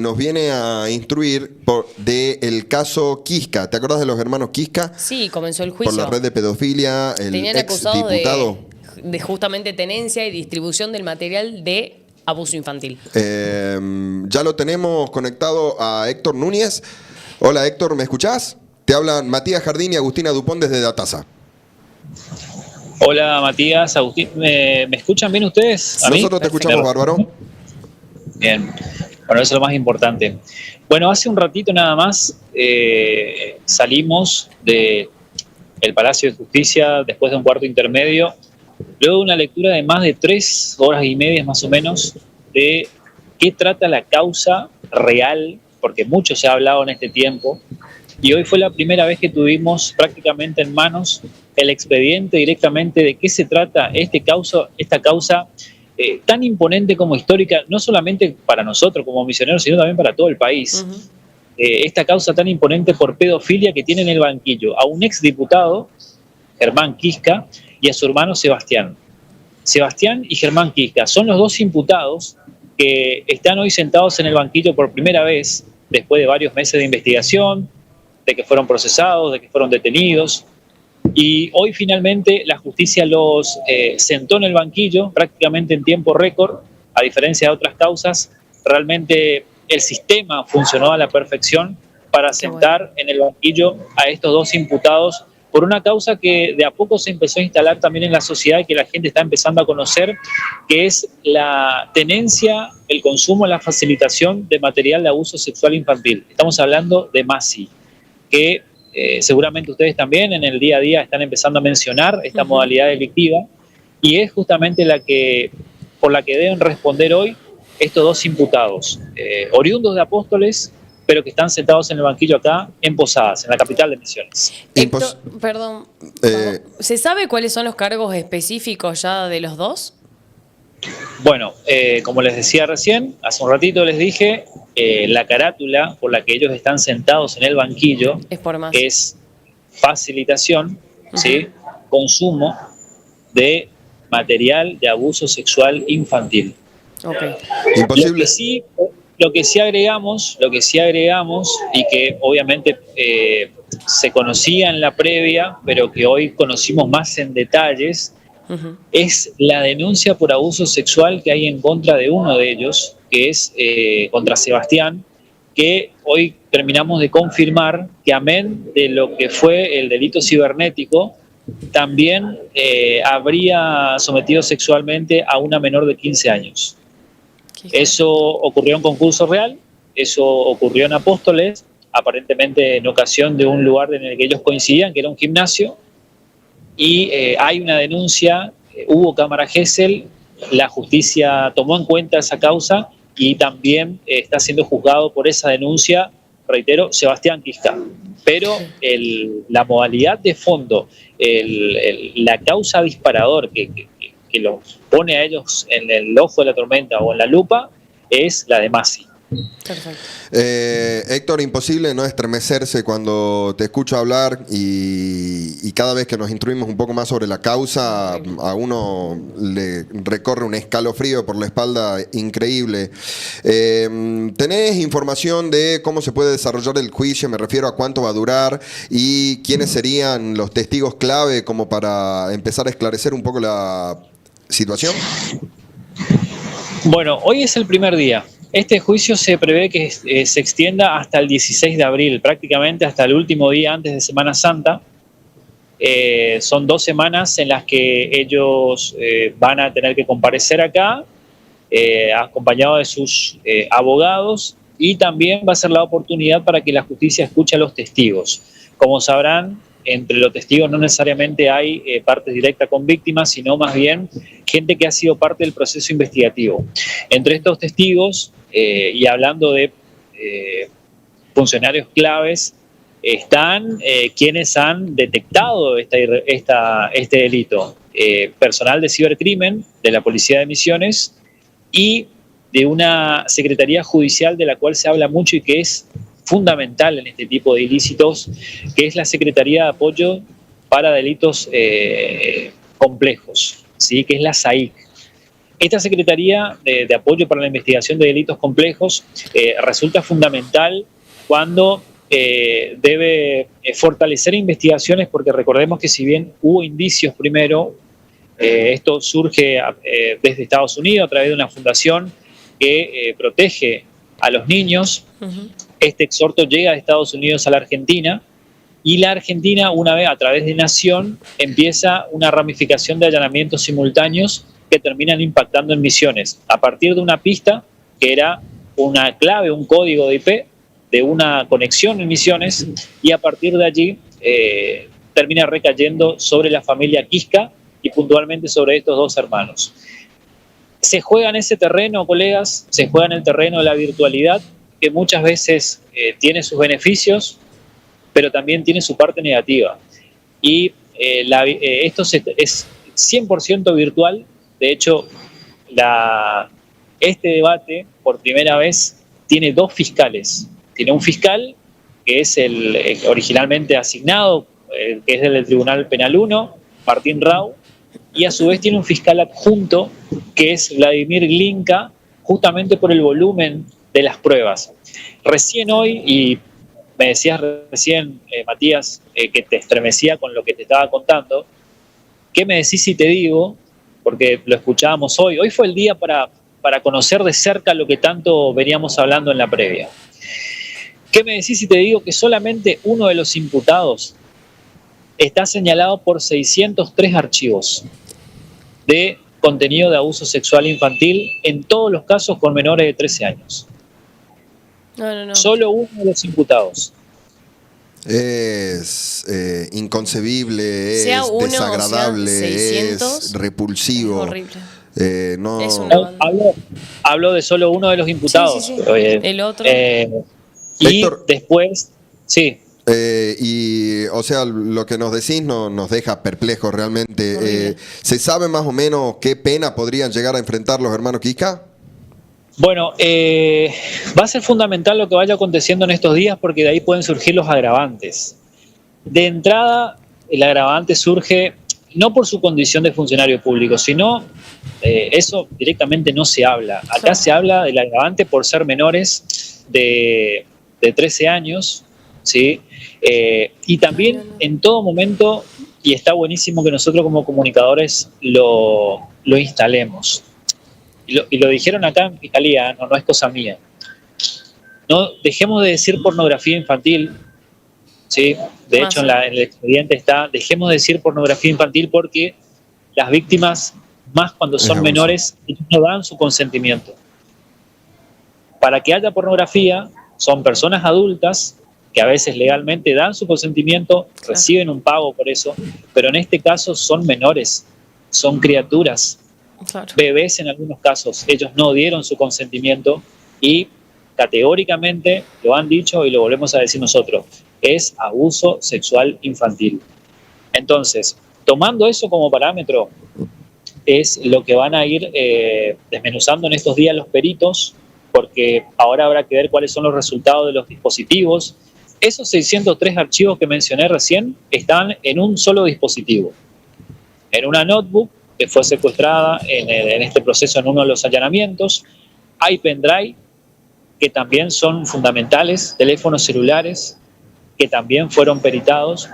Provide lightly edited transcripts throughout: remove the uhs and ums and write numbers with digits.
nos viene a instruir del caso Quisca. ¿Te acordás de los hermanos Quisca? Sí, comenzó el Por juicio. la red de pedofilia, el Tenían ex acusados diputado. de justamente tenencia y distribución del material de abuso infantil. Ya lo tenemos conectado a Héctor Núñez. Hola Héctor, ¿me escuchás? Te hablan Matías Jardín y Agustina Dupont desde Datasa. Hola Matías, Agustín, ¿me escuchan bien ustedes? ¿A mí? Nosotros te escuchamos bárbaro. Bien, bueno, eso es lo más importante. Bueno, hace un ratito nada más salimos del Palacio de Justicia después de un cuarto intermedio, luego de una lectura de más de 3 horas y media más o menos de qué trata la causa real, porque mucho se ha hablado en este tiempo, y hoy fue la primera vez que tuvimos prácticamente en manos el expediente directamente de qué se trata esta causa tan imponente como histórica, no solamente para nosotros como misioneros, sino también para todo el país. Esta causa tan imponente por pedofilia que tiene en el banquillo a un exdiputado, Germán Quisca, y a su hermano Sebastián. Sebastián y Germán Quisca son los dos imputados que están hoy sentados en el banquillo por primera vez después de varios meses de investigación, de que fueron procesados, de que fueron detenidos. Y hoy finalmente la justicia los sentó en el banquillo prácticamente en tiempo récord, a diferencia de otras causas. Realmente el sistema funcionó a la perfección para sentar en el banquillo a estos dos imputados por una causa que de a poco se empezó a instalar también en la sociedad y que la gente está empezando a conocer, que es la tenencia, el consumo, la facilitación de material de abuso sexual infantil. Estamos hablando de MASI, que seguramente ustedes también en el día a día están empezando a mencionar esta modalidad delictiva, y es justamente por la que deben responder hoy estos dos imputados, oriundos de Apóstoles, pero que están sentados en el banquillo acá en Posadas, en la capital de Misiones. Héctor, perdón, ¿se sabe cuáles son los cargos específicos ya de los dos? Bueno, como les decía recién, hace un ratito les dije, la carátula por la que ellos están sentados en el banquillo es facilitación, ¿sí? Consumo de material de abuso sexual infantil. Okay. Imposible. Lo que sí agregamos, y que obviamente se conocía en la previa, pero que hoy conocimos más en detalles, es la denuncia por abuso sexual que hay en contra de uno de ellos, que es contra Sebastián, que hoy terminamos de confirmar que amén de lo que fue el delito cibernético, también habría sometido sexualmente a una menor de 15 años. Eso ocurrió en concurso real, eso ocurrió en Apóstoles, aparentemente en ocasión de un lugar en el que ellos coincidían, que era un gimnasio, y hay una denuncia, hubo cámara Gesell, la justicia tomó en cuenta esa causa y también está siendo juzgado por esa denuncia, reitero, Sebastián Quisca. Pero la modalidad de fondo, la causa disparador que los pone a ellos en el ojo de la tormenta o en la lupa es la de Masi. Perfecto. Héctor, imposible no estremecerse cuando te escucho hablar y cada vez que nos instruimos un poco más sobre la causa, a uno le recorre un escalofrío por la espalda increíble. ¿Tenés información de cómo se puede desarrollar el juicio? Me refiero a cuánto va a durar y quiénes serían los testigos clave como para empezar a esclarecer un poco la situación. Bueno, hoy es el primer día. Este juicio se prevé que se extienda hasta el 16 de abril, prácticamente hasta el último día antes de Semana Santa. Son 2 semanas en las que ellos van a tener que comparecer acá, acompañados de sus abogados, y también va a ser la oportunidad para que la justicia escuche a los testigos. Como sabrán, entre los testigos no necesariamente hay parte directa con víctimas, sino más bien gente que ha sido parte del proceso investigativo. Entre estos testigos, y hablando de funcionarios claves, están quienes han detectado este delito. Personal de cibercrimen de la Policía de Misiones y de una secretaría judicial de la cual se habla mucho y que es fundamental en este tipo de ilícitos, que es la Secretaría de Apoyo para Delitos Complejos, ¿sí? Que es la SAIC. Esta Secretaría de Apoyo para la Investigación de Delitos Complejos resulta fundamental cuando debe fortalecer investigaciones, porque recordemos que si bien hubo indicios primero, esto surge desde Estados Unidos a través de una fundación que protege a los niños. Este exhorto llega de Estados Unidos a la Argentina, y la Argentina, una vez a través de Nación, empieza una ramificación de allanamientos simultáneos que terminan impactando en Misiones, a partir de una pista que era una clave, un código de IP de una conexión en Misiones, y a partir de allí termina recayendo sobre la familia Quisca y puntualmente sobre estos dos hermanos. Se juega en ese terreno, colegas, se juega en el terreno de la virtualidad, que muchas veces tiene sus beneficios, pero también tiene su parte negativa. Y esto es 100% virtual. De hecho, este debate, por primera vez, tiene dos fiscales. Tiene un fiscal, que es el originalmente asignado, que es del Tribunal Penal 1, Martín Rau, y a su vez tiene un fiscal adjunto, que es Vladimir Glinka, justamente por el volumen de las pruebas. Recién hoy, y me decías recién, Matías, que te estremecía con lo que te estaba contando, ¿qué me decís si te digo? Porque lo escuchábamos hoy. Hoy fue el día para conocer de cerca lo que tanto veníamos hablando en la previa. ¿Qué me decís si te digo que solamente uno de los imputados está señalado por 603 archivos de contenido de abuso sexual infantil, en todos los casos con menores de 13 años? No. Solo uno de los imputados. Es inconcebible, es desagradable, o sea, 600, es repulsivo. Es horrible. No, hablo de solo uno de los imputados. Sí. El otro. Y Héctor, después, sí. Y, o sea, lo que nos decís nos deja perplejos realmente. ¿Se sabe más o menos qué pena podrían llegar a enfrentar los hermanos Quisca? Bueno, va a ser fundamental lo que vaya aconteciendo en estos días, porque de ahí pueden surgir los agravantes. De entrada, el agravante surge no por su condición de funcionario público, sino eso directamente no se habla. Acá se habla del agravante por ser menores de 13 años, ¿sí? Y también en todo momento, y está buenísimo que nosotros como comunicadores lo instalemos. Y lo dijeron acá en Fiscalía, no es cosa mía. No dejemos de decir pornografía infantil, ¿sí? De hecho, en el expediente está, dejemos de decir pornografía infantil, porque las víctimas, más cuando son menores, no dan su consentimiento. Para que haya pornografía, son personas adultas que a veces legalmente dan su consentimiento, reciben un pago por eso, pero en este caso son menores, son criaturas. Claro. Bebés en algunos casos, ellos no dieron su consentimiento y categóricamente lo han dicho y lo volvemos a decir nosotros, es abuso sexual infantil. Entonces, tomando eso como parámetro, es lo que van a ir desmenuzando en estos días los peritos, porque ahora habrá que ver cuáles son los resultados de los dispositivos. Esos 603 archivos que mencioné recién están en un solo dispositivo, en una notebook que fue secuestrada en este proceso en uno de los allanamientos. Hay pendrive, que también son fundamentales, teléfonos celulares, que también fueron peritados,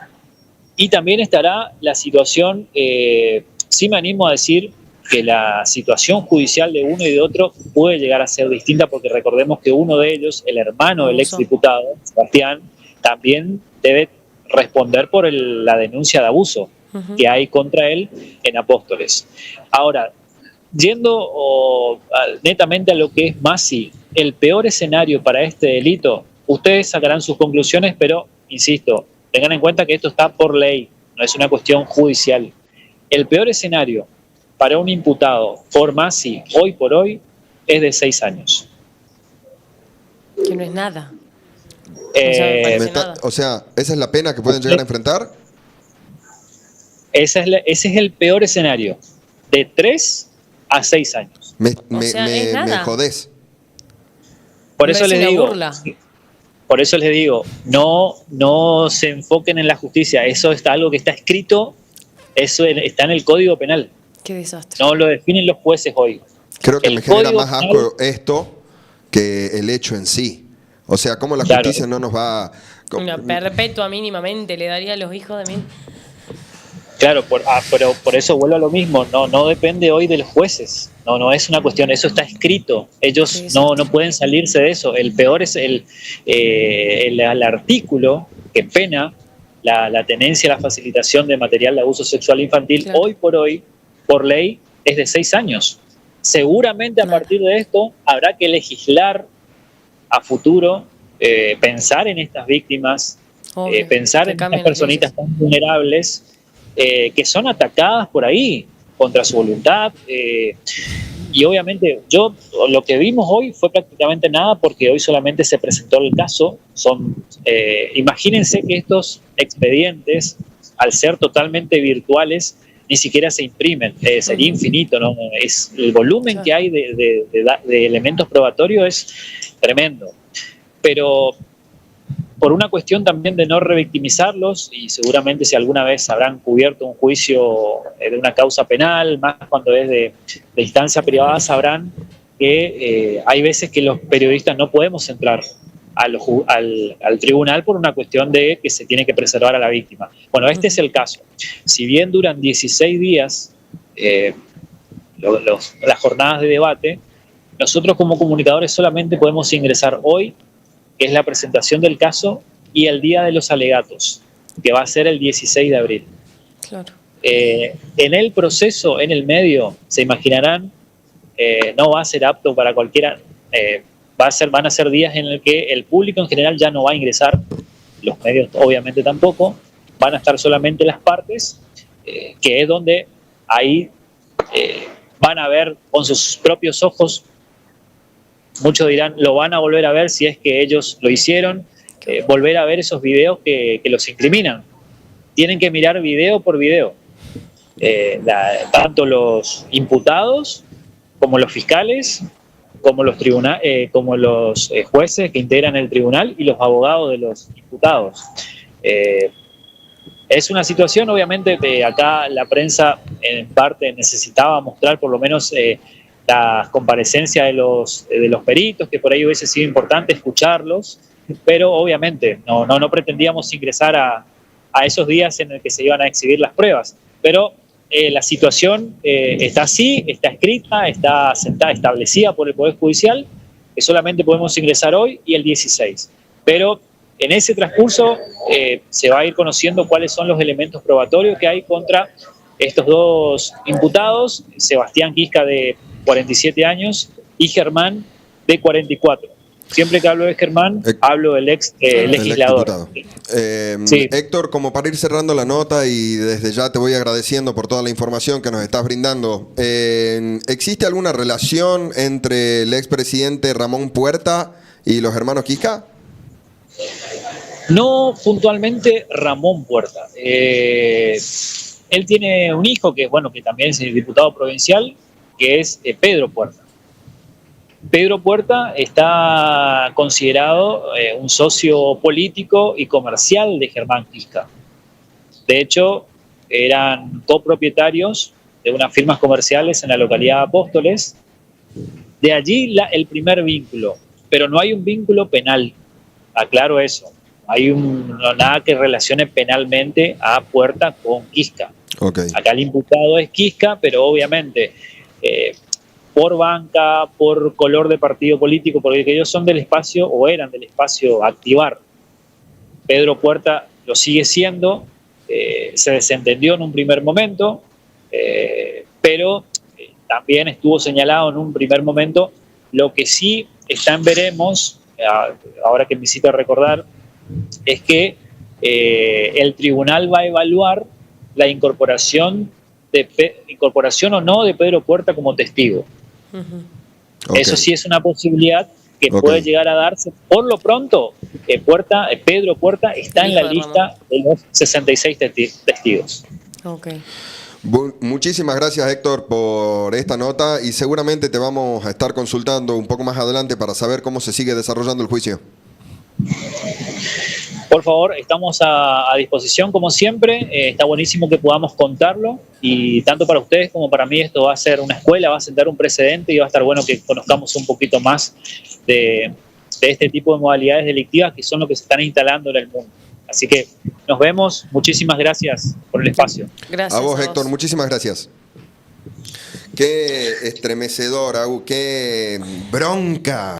y también estará la situación, sí me animo a decir que la situación judicial de uno y de otro puede llegar a ser distinta, porque recordemos que uno de ellos, el hermano del exdiputado, Sebastián, también debe responder por la denuncia de abuso que hay contra él en Apóstoles. Ahora, yendo netamente a lo que es Masi, el peor escenario para este delito, ustedes sacarán sus conclusiones, pero, insisto, tengan en cuenta que esto está por ley, no es una cuestión judicial. El peor escenario para un imputado por Masi, hoy por hoy, es de 6 años. Que no es nada. O sea, ¿esa es la pena que pueden llegar a enfrentar? Ese es el peor escenario, de 3 a 6 años. Me jodés. Por eso les digo, no se enfoquen en la justicia, eso está algo que está escrito, eso está en el Código Penal. Qué desastre. No lo definen los jueces hoy. Creo que El me genera Código más asco esto que el hecho en sí. O sea, ¿cómo la Claro. justicia no nos va... Una perpetua mínimamente le daría a los hijos de mí. Claro, pero por eso vuelvo a lo mismo, no depende hoy de los jueces, no es una cuestión, eso está escrito, ellos Sí, no pueden salirse de eso, el peor es el artículo que pena la tenencia, la facilitación de material de abuso sexual infantil, Claro. hoy, por ley, es de 6 años. Seguramente a partir de esto habrá que legislar a futuro, pensar en estas víctimas, Obvio, pensar que en estas cambien las personitas leyes. tan vulnerables que son atacadas por ahí contra su voluntad. Y obviamente lo que vimos hoy fue prácticamente nada porque hoy solamente se presentó el caso. Imagínense que estos expedientes, al ser totalmente virtuales, ni siquiera se imprimen, sería infinito, ¿no? Es, el volumen que hay de elementos probatorios es tremendo. Pero por una cuestión también de no revictimizarlos, y seguramente si alguna vez habrán cubierto un juicio de una causa penal, más cuando es de instancia privada, sabrán que hay veces que los periodistas no podemos entrar al tribunal por una cuestión de que se tiene que preservar a la víctima. Bueno, este es el caso. Si bien duran 16 días las jornadas de debate, nosotros como comunicadores solamente podemos ingresar hoy, que es la presentación del caso, y el día de los alegatos, que va a ser el 16 de abril. Claro. En el proceso, en el medio, se imaginarán, no va a ser apto para cualquiera, van a ser días en el que el público en general ya no va a ingresar, los medios obviamente tampoco, van a estar solamente las partes, que es donde ahí van a ver con sus propios ojos. Muchos dirán, lo van a volver a ver si es que ellos lo hicieron, volver a ver esos videos que los incriminan. Tienen que mirar video por video, tanto los imputados como los fiscales, como los jueces que integran el tribunal y los abogados de los imputados. Es una situación, obviamente, que acá la prensa en parte necesitaba mostrar por lo menos las comparecencias de los peritos, que por ahí hubiese sido importante escucharlos, pero obviamente no pretendíamos ingresar a esos días en el que se iban a exhibir las pruebas. Pero la situación está así, está escrita, está sentada, establecida por el Poder Judicial, que solamente podemos ingresar hoy y el 16. Pero en ese transcurso se va a ir conociendo cuáles son los elementos probatorios que hay contra estos dos imputados, Sebastián Quisca, de 47 años, y Germán, de 44. Siempre que hablo de Germán, hablo del ex legislador. Sí. Héctor, como para ir cerrando la nota, y desde ya te voy agradeciendo por toda la información que nos estás brindando, ¿existe alguna relación entre el expresidente Ramón Puerta y los hermanos Quisca? No puntualmente Ramón Puerta. Él tiene un hijo que también es el diputado provincial, que es Pedro Puerta. Pedro Puerta está considerado un socio político y comercial de Germán Quisca. De hecho, eran copropietarios de unas firmas comerciales en la localidad de Apóstoles. De allí el primer vínculo, pero no hay un vínculo penal, aclaro eso. Hay nada que relacione penalmente a Puerta con Quisca. Okay. Acá el imputado es Quisca, pero obviamente por banca, por color de partido político, porque ellos son del espacio o eran del espacio Activar. Pedro Puerta lo sigue siendo, se desentendió en un primer momento, pero también estuvo señalado en un primer momento. Lo que sí está en veremos, ahora que me hiciste recordar, es que el tribunal va a evaluar la incorporación o no de Pedro Puerta como testigo. Okay. Eso sí es una posibilidad que puede llegar a darse. Por lo pronto, Pedro Puerta está en la lista de los 66 testigos. Okay. Muchísimas gracias, Héctor, por esta nota, y seguramente te vamos a estar consultando un poco más adelante para saber cómo se sigue desarrollando el juicio. Por favor, estamos a disposición como siempre. Está buenísimo que podamos contarlo y tanto para ustedes como para mí esto va a ser una escuela, va a sentar un precedente y va a estar bueno que conozcamos un poquito más de este tipo de modalidades delictivas que son lo que se están instalando en el mundo. Así que nos vemos. Muchísimas gracias por el espacio. Gracias. A vos, Héctor, muchísimas gracias. Qué estremecedor, Agu, qué bronca.